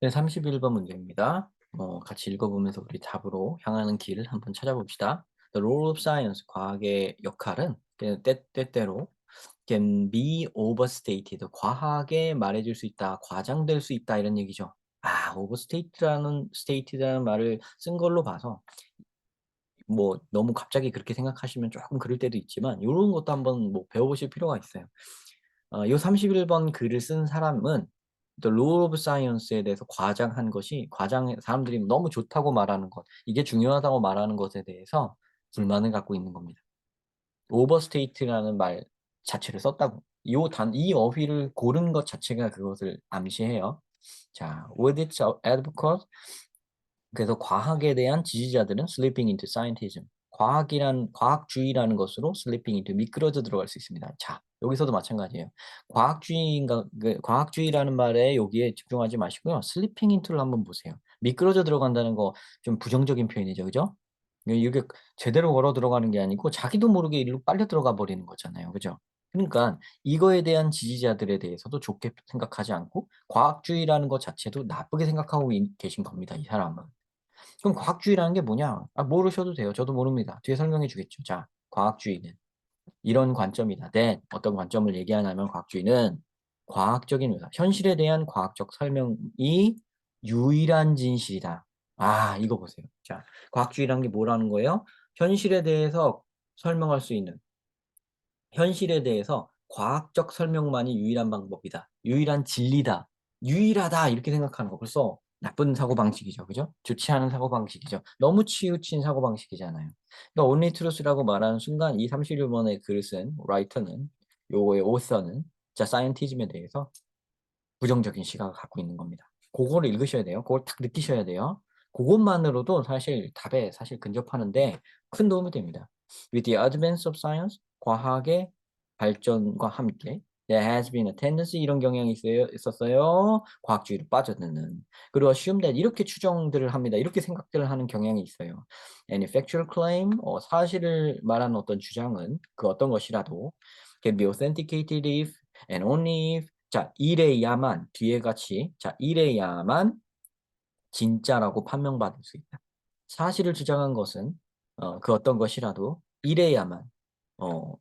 네, 31번 문제입니다. 같이 읽어보면서 우리 답으로 향하는 길을 한번 찾아봅시다. The role of science, 과학의 역할은 때때로 can be overstated, 과하게 말해줄 수 있다, 과장될 수 있다 이런 얘기죠. overstated라는 말을 쓴 걸로 봐서 뭐 너무 갑자기 그렇게 생각하시면 조금 그럴 때도 있지만 이런 것도 한번 뭐 배워보실 필요가 있어요. 요 31번 글을 쓴 사람은 The Rule of Science에 대해서 과장한 것이 사람들이 너무 좋다고 말하는 것, 이게 중요하다고 말하는 것에 대해서 불만을 갖고 있는 겁니다. overstate라는 말 자체를 썼다고. 이 어휘를 고른 것 자체가 그것을 암시해요. 자, with its advocates, 그래서 과학에 대한 지지자들은 slipping into scientism, 과학주의라는 것으로 slipping into, 미끄러져 들어갈 수 있습니다. 자, 여기서도 마찬가지예요. 과학주의라는 말에 여기에 집중하지 마시고요. slipping into를 한번 보세요. 미끄러져 들어간다는 거 좀 부정적인 표현이죠, 그죠? 이게 제대로 걸어 들어가는 게 아니고 자기도 모르게 일로 빨려 들어가 버리는 거잖아요, 그죠? 그러니까 이거에 대한 지지자들에 대해서도 좋게 생각하지 않고 과학주의라는 것 자체도 나쁘게 생각하고 계신 겁니다, 이 사람은. 그럼 과학주의라는 게 뭐냐? 모르셔도 돼요. 저도 모릅니다. 뒤에 설명해 주겠죠. 자, 과학주의는 이런 관점이다. 어떤 관점을 얘기하냐면 과학주의는 과학적인 묘사, 현실에 대한 과학적 설명이 유일한 진실이다. 이거 보세요. 자, 과학주의라는 게 뭐라는 거예요? 현실에 대해서 설명할 수 있는, 현실에 대해서 과학적 설명만이 유일한 방법이다. 유일한 진리다. 유일하다. 이렇게 생각하는 거. 벌써 나쁜 사고방식이죠. 그죠? 좋지 않은 사고방식이죠. 너무 치우친 사고방식이잖아요. 그러니까 only truth라고 말하는 순간 이 31번의 글을 쓴 라이터는, 요거의 오서는 자, 사이언티즘에 대해서 부정적인 시각을 갖고 있는 겁니다. 그거를 읽으셔야 돼요. 그걸 딱 느끼셔야 돼요. 그것만으로도 사실 답에 사실 근접하는데 큰 도움이 됩니다. With the advance of science, 과학의 발전과 함께 there has been a tendency, 이런 경향이 있었어요. 과학주의로 빠져드는. 그리고 assume that, 이렇게 추정들을 합니다. 이렇게 생각들을 하는 경향이 있어요. Any factual claim, 사실을 말하는 어떤 주장은 그 어떤 것이라도 can be authenticated if and only if, 자, 이래야만, 뒤에 같이, 자, 이래야만 진짜라고 판명받을 수 있다. 사실을 주장한 것은 그 어떤 것이라도 이래야만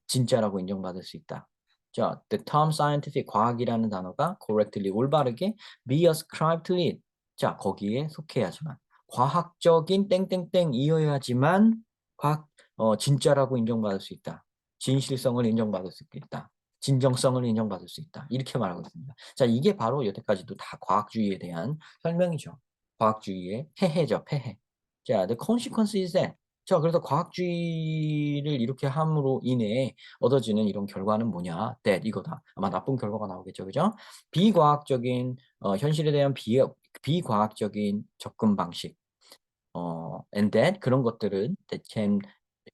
진짜라고 인정받을 수 있다. 자, the term scientific, 과학이라는 단어가 correctly, 올바르게 be ascribed to it. 자, 거기에 속해야지만, 과학적인 땡땡땡이어야지만 진짜라고 인정받을 수 있다. 진실성을 인정받을 수 있다. 진정성을 인정받을 수 있다. 이렇게 말하고 있습니다. 자, 이게 바로 여태까지도 다 과학주의에 대한 설명이죠. 과학주의의 폐해죠, 폐해. 자, the consequence is that. 자, 그래서 과학주의를 이렇게 함으로 인해 얻어지는 이런 결과는 뭐냐? that, 이거다. 아마 나쁜 결과가 나오겠죠, 그죠? 비과학적인, 현실에 대한 비과학적인 접근 방식, and that, 그런 것들은 that can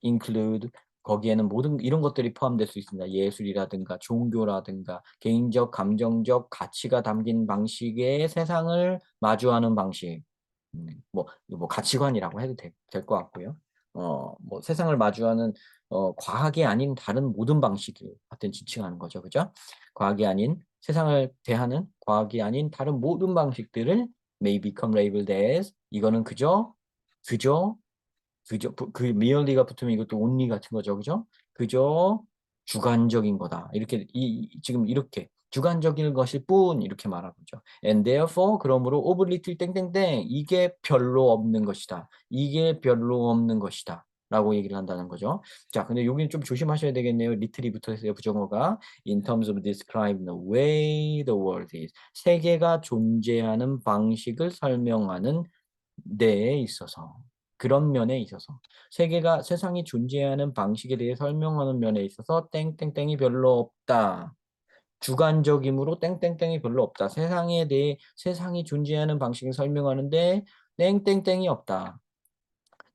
include, 거기에는 모든 이런 것들이 포함될 수 있습니다. 예술이라든가 종교라든가 개인적 감정적 가치가 담긴 방식의 세상을 마주하는 방식. 뭐 가치관이라고 해도 될 것 같고요. 뭐 세상을 마주하는 과학이 아닌 다른 모든 방식을 하여튼 지칭하는 거죠. 그죠? 과학이 아닌, 세상을 대하는 과학이 아닌 다른 모든 방식들을 may become labeled as, 이거는 그저 merely가 붙으면 이것도 only 같은 거죠. 그죠? 그저 주관적인 거다. 이렇게 지금 이렇게 주관적인 것일 뿐, 이렇게 말하고 있죠. And therefore, 그러므로 of little 땡땡땡, 이게 별로 없는 것이다. 이게 별로 없는 것이다. 라고 얘기를 한다는 거죠. 자, 근데 여기는 좀 조심하셔야 되겠네요. little이 붙어 있어요. 부정어가. In terms of describe the way the world is. 세계가 존재하는 방식을 설명하는 데에 있어서, 그런 면에 있어서, 세상이 존재하는 방식에 대해 설명하는 면에 있어서 땡땡땡이 별로 없다. 주관적이므로 땡땡땡이 별로 없다. 세상이 존재하는 방식을 설명하는데 땡땡땡이 없다.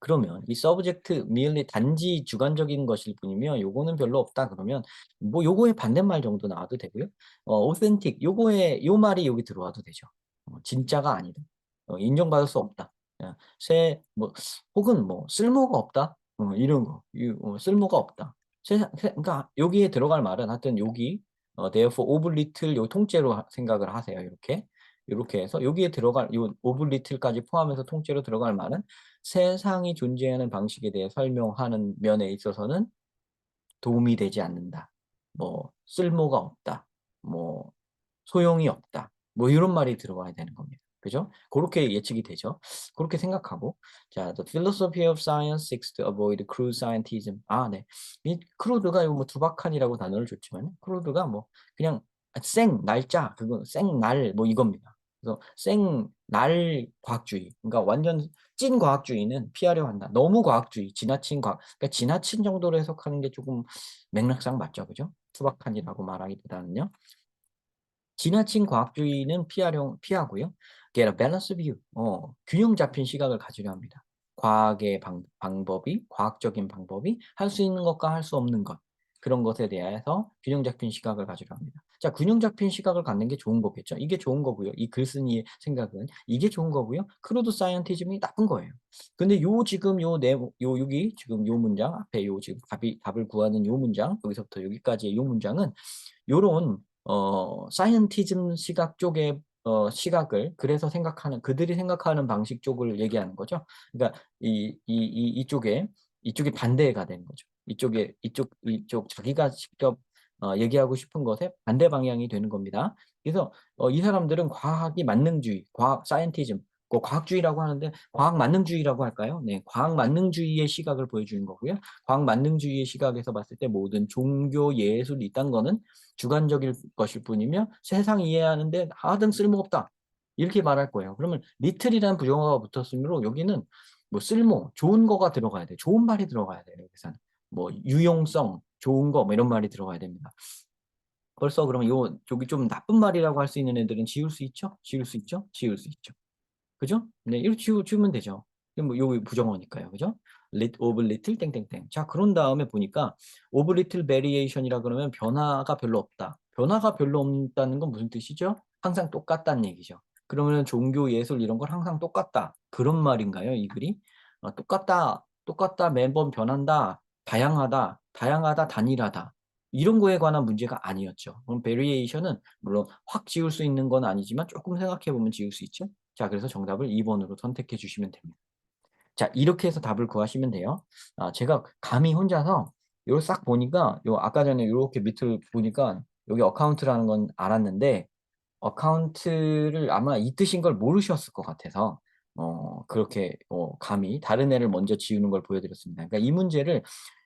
그러면 이 subject merely 단지 주관적인 것일 뿐이며 요거는 별로 없다. 그러면 뭐 요거의 반대말 정도 나와도 되고요. authentic, 요 말이 여기 들어와도 되죠. 진짜가 아니다. 인정받을 수 없다. 뭐 혹은 뭐 쓸모가 없다. 이런 거. 쓸모가 없다. 그러니까 여기에 들어갈 말은 하여튼 여기 therefore of little, 요 통째로 생각을 하세요. 이렇게. 이렇게 해서 여기에 들어갈 요 오브 리틀까지 포함해서 통째로 들어갈 말은 세상이 존재하는 방식에 대해 설명하는 면에 있어서는 도움이 되지 않는다. 뭐 쓸모가 없다. 뭐 소용이 없다. 뭐 이런 말이 들어와야 되는 겁니다. 그죠? 그렇게 예측이 되죠. 그렇게 생각하고 자, the philosophy of science seeks to avoid crude scientism. 아, 네. 이 크루드가 뭐 두박한이라고 단어를 줬지만 크루드가 뭐 그냥 생 날짜 그거 생날 뭐 이겁니다. 그래서 생날 과학주의. 그러니까 완전 찐 과학주의는 피하려 한다. 너무 과학주의, 지나친 과학. 그러니까 지나친 정도로 해석하는 게 조금 맥락상 맞죠, 그죠? 투박한이라고 말하기보다는요. 지나친 과학주의는 피하고요. Get a balanced view. 균형 잡힌 시각을 가지려 합니다. 과학의 방법이, 과학적인 방법이 할 수 있는 것과 할 수 없는 것. 그런 것에 대해서 균형 잡힌 시각을 가지려 합니다. 자, 균형 잡힌 시각을 갖는 게 좋은 거겠죠. 이게 좋은 거고요. 이 글쓴이의 생각은 이게 좋은 거고요. 크루드 사이언티즘이 나쁜 거예요. 근데 요 지금 요 내용, 여기 지금 요 문장 앞에 요 지금 답을 구하는 요 문장 여기서부터 여기까지의 요 문장은 요런 사이언티즘 시각 쪽의 시각을 그래서 생각하는 그들이 생각하는 방식 쪽을 얘기하는 거죠. 그러니까 이쪽에 반대가 되는 거죠. 이쪽 자기가 직접 얘기하고 싶은 것에 반대 방향이 되는 겁니다. 그래서 이 사람들은 과학이 만능주의, 과학 사이언티즘, 과학주의라고 하는데 과학 만능주의라고 할까요? 네, 과학 만능주의의 시각을 보여주는 거고요. 과학 만능주의의 시각에서 봤을 때 모든 종교, 예술 이딴 거는 주관적일 것일 뿐이며 세상 이해하는데 하등 쓸모없다. 이렇게 말할 거예요. 그러면 리틀이라는 부정어가 붙었으므로 여기는 뭐 쓸모, 좋은 거가 들어가야 돼. 좋은 말이 들어가야 돼요. 여기서는. 뭐 유용성, 좋은 거 뭐 이런 말이 들어가야 됩니다. 벌써 그러면 저기 좀 나쁜 말이라고 할 수 있는 애들은 지울 수 있죠? 지울 수 있죠? 지울 수 있죠. 그죠? 네, 이렇게 지우면 되죠. 뭐 요거 부정어니까요. 그죠? of little 땡땡땡. 자, 그런 다음에 보니까 of little variation이라 그러면 변화가 별로 없다. 변화가 별로 없다는 건 무슨 뜻이죠? 항상 똑같다는 얘기죠. 그러면 종교, 예술 이런 걸 항상 똑같다. 그런 말인가요, 이 글이? 똑같다, 매번 변한다, 다양하다, 단일하다. 이런 거에 관한 문제가 아니었죠. 그럼 variation은 물론 확 지울 수 있는 건 아니지만 조금 생각해 보면 지울 수 있죠. 자, 그래서 정답을 2번으로 선택해 주시면 됩니다. 자, 이렇게 해서 답을 구하시면 돼요. 제가 감히 혼자서 이거 싹 보니까 아까 전에 이렇게 밑을 보니까 여기 어카운트라는 건 알았는데 어카운트를 아마 이 뜻인 걸 모르셨을 것 같아서 그렇게 감히 다른 애를 먼저 지우는 걸 보여드렸습니다. 그러니까 이 문제를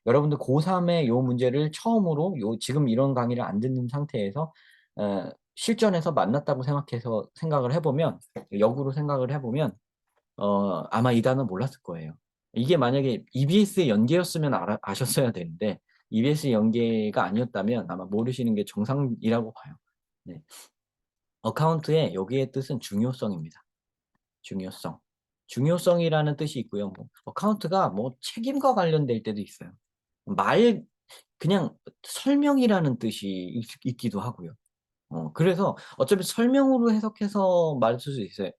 여러분들 고3의 요 문제를 처음으로 지금 이런 강의를 안 듣는 상태에서 실전에서 만났다고 생각을 해보면 역으로 생각을 해보면 아마 이 단어 몰랐을 거예요. 이게 만약에 EBS의 연계였으면 아셨어야 되는데 EBS 연계가 아니었다면 아마 모르시는 게 정상이라고 봐요. 네. 어카운트의 여기의 뜻은 중요성입니다. 중요성. 중요성이라는 뜻이 있고요. 뭐 어카운트가 뭐 책임과 관련될 때도 있어요. 말 그냥 설명이라는 뜻이 있기도 하고요. 그래서 어차피 설명으로 해석해서 말할 수 있어요.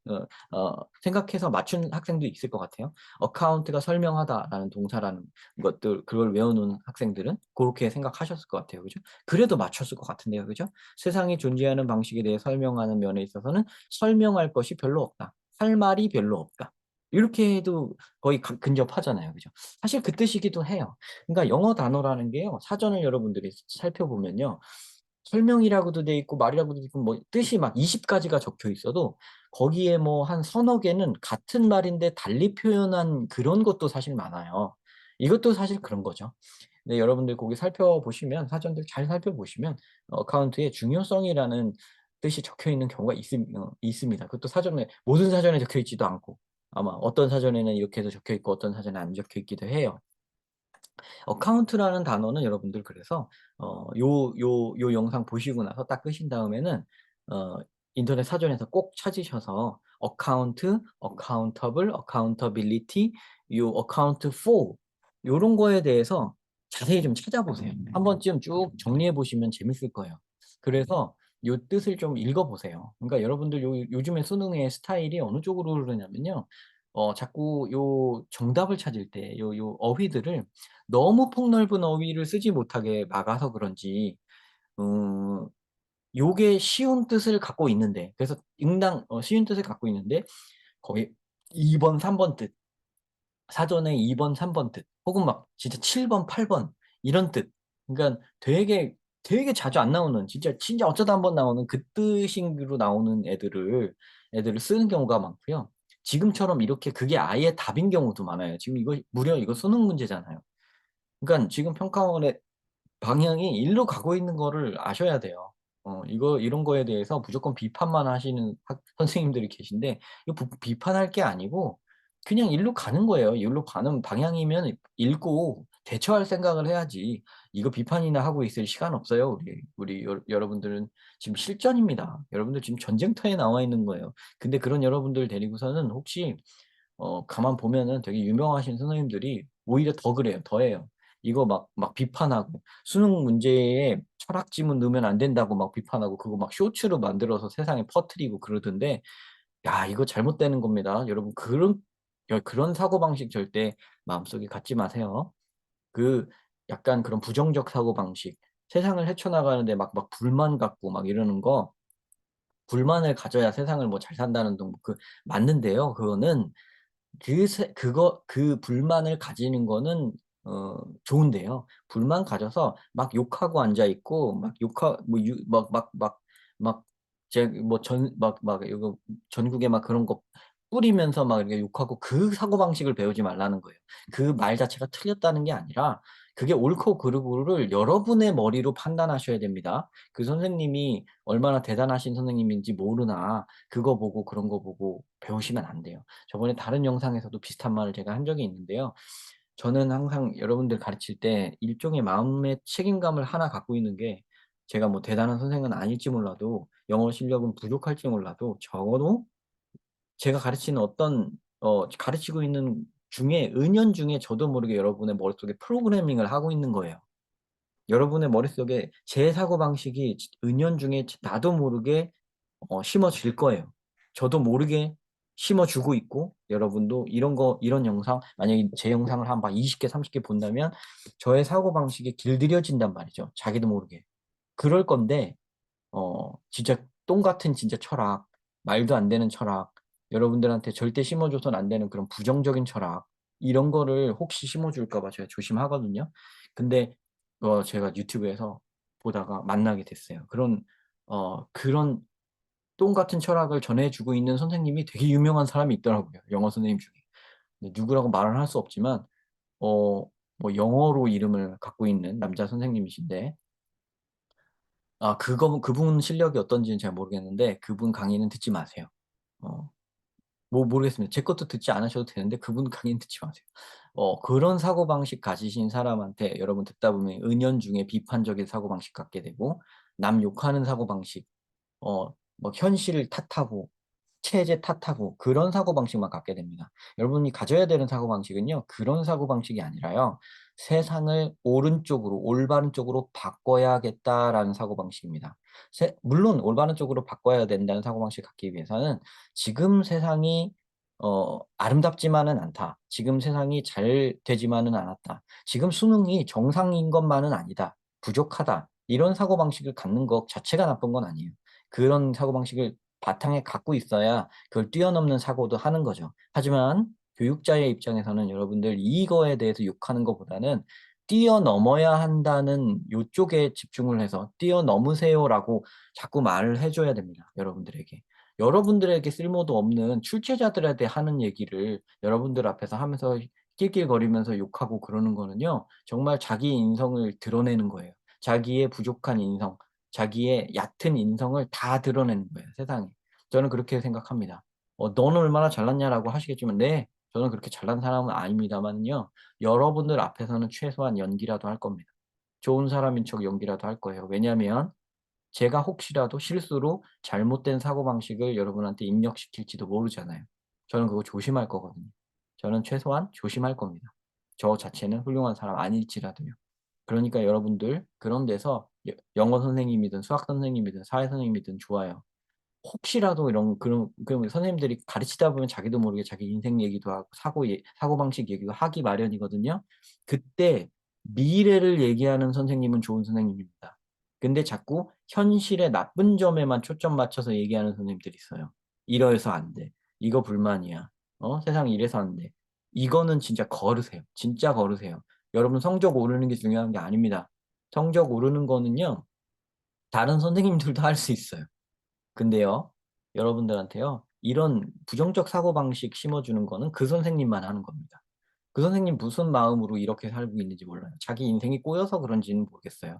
생각해서 맞춘 학생도 있을 것 같아요. 어카운트가 설명하다라는 동사라는 것들, 그걸 외워놓은 학생들은 그렇게 생각하셨을 것 같아요. 그죠? 그래도 맞췄을 것 같은데요. 그죠? 세상이 존재하는 방식에 대해 설명하는 면에 있어서는 설명할 것이 별로 없다. 할 말이 별로 없다. 이렇게 해도 거의 근접하잖아요. 그죠? 사실 그 뜻이기도 해요. 그러니까 영어 단어라는 게요. 사전을 여러분들이 살펴보면요. 설명이라고도 돼 있고 말이라고도 돼 있고 뭐 뜻이 막 20가지가 적혀 있어도 거기에 뭐 한 서너 개는 같은 말인데 달리 표현한 그런 것도 사실 많아요. 이것도 사실 그런 거죠. 근데 여러분들 거기 살펴보시면 사전들 잘 살펴보시면 어카운트에 중요성이라는 뜻이 적혀 있는 경우가 있습니다. 그것도 사전에 모든 사전에 적혀 있지도 않고 아마 어떤 사전에는 이렇게 해서 적혀 있고 어떤 사전에 안 적혀 있기도 해요. 어카운트라는 단어는 여러분들 그래서 요 영상 보시고 나서 딱 끄신 다음에는 어, 인터넷 사전에서 꼭 찾으셔서 어카운트, 어카운터블, 어카운터빌리티, 요 어카운트 for 요런 거에 대해서 자세히 좀 찾아보세요. 한 번쯤 쭉 정리해 보시면 재밌을 거예요. 그래서 요 뜻을 좀 읽어보세요. 그러니까 여러분들 요즘에 수능의 스타일이 어느 쪽으로 흐르냐면요. 자꾸 요 정답을 찾을 때 요 어휘들을 너무 폭넓은 어휘를 쓰지 못하게 막아서 그런지 음 요게 쉬운 뜻을 갖고 있는데, 그래서 응당 쉬운 뜻을 갖고 있는데 거의 2번, 3번 뜻, 사전에 2번, 3번 뜻, 혹은 막 진짜 7번, 8번 이런 뜻. 그러니까 되게 자주 안 나오는, 진짜 어쩌다 한번 나오는 그 뜻으로 나오는 애들을 쓰는 경우가 많고요. 지금처럼 이렇게 그게 아예 답인 경우도 많아요. 지금 이거 수능 문제잖아요. 그러니까 지금 평가원의 방향이 일로 가고 있는 거를 아셔야 돼요. 이런 거에 대해서 무조건 비판만 하시는 선생님들이 계신데, 이거 비판할 게 아니고, 그냥 일로 가는 거예요. 일로 가는 방향이면 읽고 대처할 생각을 해야지. 이거 비판이나 하고 있을 시간 없어요. 여러분들은 지금 실전입니다. 여러분들 지금 전쟁터에 나와 있는 거예요. 근데 그런 여러분들 데리고서는 혹시 가만 보면은 되게 유명하신 선생님들이 오히려 더 그래요. 더해요. 이거 막 비판하고, 수능 문제에 철학 지문 넣으면 안 된다고 막 비판하고, 그거 막 쇼츠로 만들어서 세상에 퍼뜨리고 그러던데, 야, 이거 잘못되는 겁니다. 여러분, 그런 사고방식 절대 마음속에 갖지 마세요. 그, 약간 그런 부정적 사고방식, 세상을 헤쳐나가는데 막 불만 갖고 막 이러는 거, 불만을 가져야 세상을 뭐 잘 산다는 동, 맞는데요. 그 불만을 가지는 거는 좋은데요. 불만 가져서 막 욕하고 앉아 있고, 막 욕하 뭐 유 막 제 뭐 전 막 이거 전국에 막 그런 거 뿌리면서 막 이렇게 욕하고, 그 사고방식을 배우지 말라는 거예요. 그 말 자체가 틀렸다는 게 아니라 그게 옳고 그르고를 여러분의 머리로 판단하셔야 됩니다. 그 선생님이 얼마나 대단하신 선생님인지 모르나 그거 보고 그런 거 보고 배우시면 안 돼요. 저번에 다른 영상에서도 비슷한 말을 제가 한 적이 있는데요. 저는 항상 여러분들 가르칠 때 일종의 마음의 책임감을 하나 갖고 있는 게, 제가 뭐 대단한 선생은 아닐지 몰라도, 영어 실력은 부족할지 몰라도, 적어도 제가 가르치고 있는 중에, 은연중에 저도 모르게 여러분의 머릿속에 프로그래밍을 하고 있는 거예요. 여러분의 머릿속에 제 사고방식이 은연중에 나도 모르게 심어질 거예요. 저도 모르게 심어주고 있고, 여러분도 이런 영상, 만약에 제 영상을 한 20개, 30개 본다면 저의 사고방식이 길들여진단 말이죠. 자기도 모르게. 그럴 건데, 진짜 똥 같은 진짜 철학, 말도 안 되는 철학, 여러분들한테 절대 심어줘서는 안 되는 그런 부정적인 철학, 이런 거를 혹시 심어줄까 봐 제가 조심하거든요. 근데 제가 유튜브에서 보다가 만나게 됐어요. 그런 똥 같은 철학을 전해주고 있는 선생님이 되게 유명한 사람이 있더라고요. 영어 선생님 중에. 근데 누구라고 말은 할 수 없지만, 뭐 영어로 이름을 갖고 있는 남자 선생님이신데, 그분 실력이 어떤지는 잘 모르겠는데, 그분 강의는 듣지 마세요. 어, 뭐 모르겠습니다. 제 것도 듣지 않으셔도 되는데 그분 강의는 듣지 마세요. 그런 사고방식 가지신 사람한테 여러분 듣다 보면 은연중에 비판적인 사고방식 갖게 되고, 남 욕하는 사고방식, 뭐 현실을 탓하고 체제 탓하고 그런 사고방식만 갖게 됩니다. 여러분이 가져야 되는 사고방식은요, 그런 사고방식이 아니라요, 세상을 오른쪽으로, 올바른 쪽으로 바꿔야겠다라는 사고방식입니다. 물론 올바른 쪽으로 바꿔야 된다는 사고방식 갖기 위해서는, 지금 세상이 아름답지만은 않다. 지금 세상이 잘 되지만은 않았다. 지금 수능이 정상인 것만은 아니다. 부족하다. 이런 사고방식을 갖는 것 자체가 나쁜 건 아니에요. 그런 사고방식을 바탕에 갖고 있어야 그걸 뛰어넘는 사고도 하는 거죠. 하지만 교육자의 입장에서는 여러분들 이거에 대해서 욕하는 것보다는, 뛰어넘어야 한다는 요쪽에 집중을 해서 뛰어넘으세요라고 자꾸 말을 해줘야 됩니다. 여러분들에게 쓸모도 없는 출제자들에 대해 하는 얘기를 여러분들 앞에서 하면서 낄낄거리면서 욕하고 그러는 거는요, 정말 자기 인성을 드러내는 거예요. 자기의 부족한 인성, 자기의 얕은 인성을 다 드러내는 거예요, 세상에. 저는 그렇게 생각합니다. 너는 얼마나 잘났냐라고 하시겠지만, 네, 저는 그렇게 잘난 사람은 아닙니다만요, 여러분들 앞에서는 최소한 연기라도 할 겁니다. 좋은 사람인 척 연기라도 할 거예요. 왜냐하면 제가 혹시라도 실수로 잘못된 사고방식을 여러분한테 입력시킬지도 모르잖아요. 저는 그거 조심할 거거든요. 저는 최소한 조심할 겁니다. 저 자체는 훌륭한 사람 아닐지라도요. 그러니까 여러분들 그런 데서 영어 선생님이든 수학 선생님이든 사회 선생님이든 좋아요. 혹시라도 그런 선생님들이 가르치다 보면 자기도 모르게 자기 인생 얘기도 하고 사고방식 얘기도 하기 마련이거든요. 그때 미래를 얘기하는 선생님은 좋은 선생님입니다. 근데 자꾸 현실의 나쁜 점에만 초점 맞춰서 얘기하는 선생님들이 있어요. 이러해서 안 돼. 이거 불만이야. 세상 이래서 안 돼. 이거는 진짜 거르세요. 진짜 거르세요. 여러분 성적 오르는 게 중요한 게 아닙니다. 성적 오르는 거는요. 다른 선생님들도 할 수 있어요. 근데요. 여러분들한테요. 이런 부정적 사고방식 심어주는 거는 그 선생님만 하는 겁니다. 그 선생님 무슨 마음으로 이렇게 살고 있는지 몰라요. 자기 인생이 꼬여서 그런지는 모르겠어요.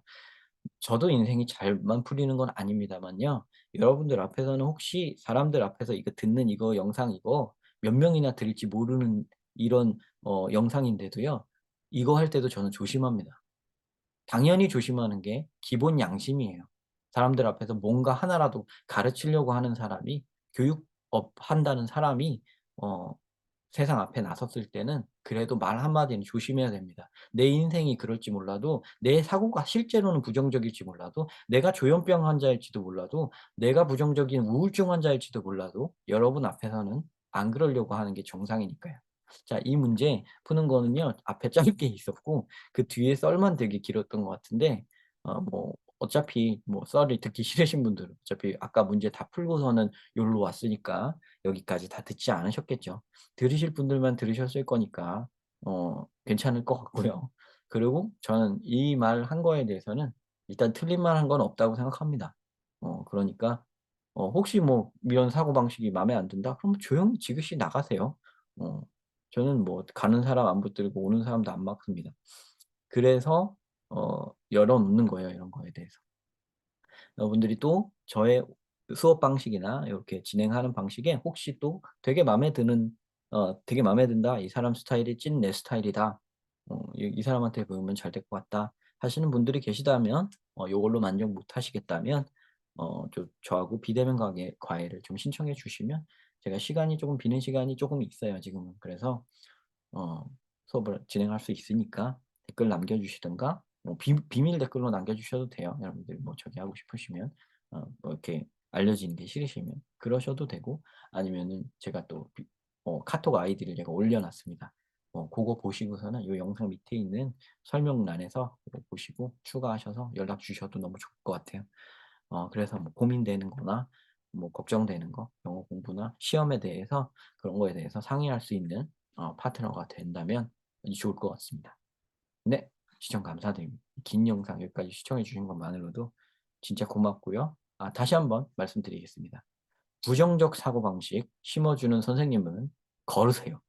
저도 인생이 잘만 풀리는 건 아닙니다만요. 여러분들 앞에서는 혹시 사람들 앞에서 이거 듣는 이거 영상 이거 몇 명이나 들을지 모르는 이런 영상인데도요. 이거 할 때도 저는 조심합니다. 당연히 조심하는 게 기본 양심이에요. 사람들 앞에서 뭔가 하나라도 가르치려고 하는 사람이 교육업 한다는 사람이 어 세상 앞에 나섰을 때는 그래도 말 한마디는 조심해야 됩니다. 내 인생이 그럴지 몰라도 내 사고가 실제로는 부정적일지 몰라도 내가 조현병 환자일지도 몰라도 내가 부정적인 우울증 환자일지도 몰라도 여러분 앞에서는 안 그러려고 하는 게 정상이니까요. 자, 이 문제 푸는 거는요. 앞에 짧게 있었고 그 뒤에 썰만 되게 길었던 것 같은데 뭐 어차피 뭐 썰이 듣기 싫으신 분들은 어차피 아까 문제 다 풀고서는 여기로 왔으니까 여기까지 다 듣지 않으셨겠죠. 들으실 분들만 들으셨을 거니까 괜찮을 것 같고요. 그리고 저는 이 말 한 거에 대해서는 일단 틀린 말 한 건 없다고 생각합니다. 그러니까 혹시 뭐 이런 사고방식이 마음에 안 든다? 그럼 조용히 지그시 나가세요. 어 저는 뭐 가는 사람 안 붙들고 오는 사람도 안 막습니다. 그래서 열어 놓는 거예요, 이런 거에 대해서. 여러분들이 또 저의 수업 방식이나 이렇게 진행하는 방식에 혹시 또 되게 마음에 든다. '이 사람 스타일이 찐 내 스타일이다. 이 사람한테 배우면 잘 될 것 같다.' 하시는 분들이 계시다면 요걸로 만족 못 하시겠다면 저하고 비대면 과외를 좀 신청해 주시면 제가 시간이 조금 비는 시간이 조금 있어요 지금은. 그래서 어 수업을 진행할 수 있으니까 댓글 남겨 주시든가 뭐 비밀 댓글로 남겨 주셔도 돼요. 여러분들 뭐 저기 하고 싶으시면 뭐 이렇게 알려지는 게 싫으시면 그러셔도 되고 아니면은 제가 또 카톡 아이디를 제가 올려 놨습니다. 고거 보시고서는 요 영상 밑에 있는 설명란에서 그거 보시고 추가하셔서 연락 주셔도 너무 좋을 것 같아요. 그래서 뭐 고민되는 거나 뭐 걱정되는 거, 영어 공부나 시험에 대해서 그런 거에 대해서 상의할 수 있는 파트너가 된다면 좋을 것 같습니다. 네. 시청 감사드립니다. 긴 영상 여기까지 시청해 주신 것만으로도 진짜 고맙고요. 다시 한번 말씀드리겠습니다. 부정적 사고방식 심어주는 선생님은 거르세요.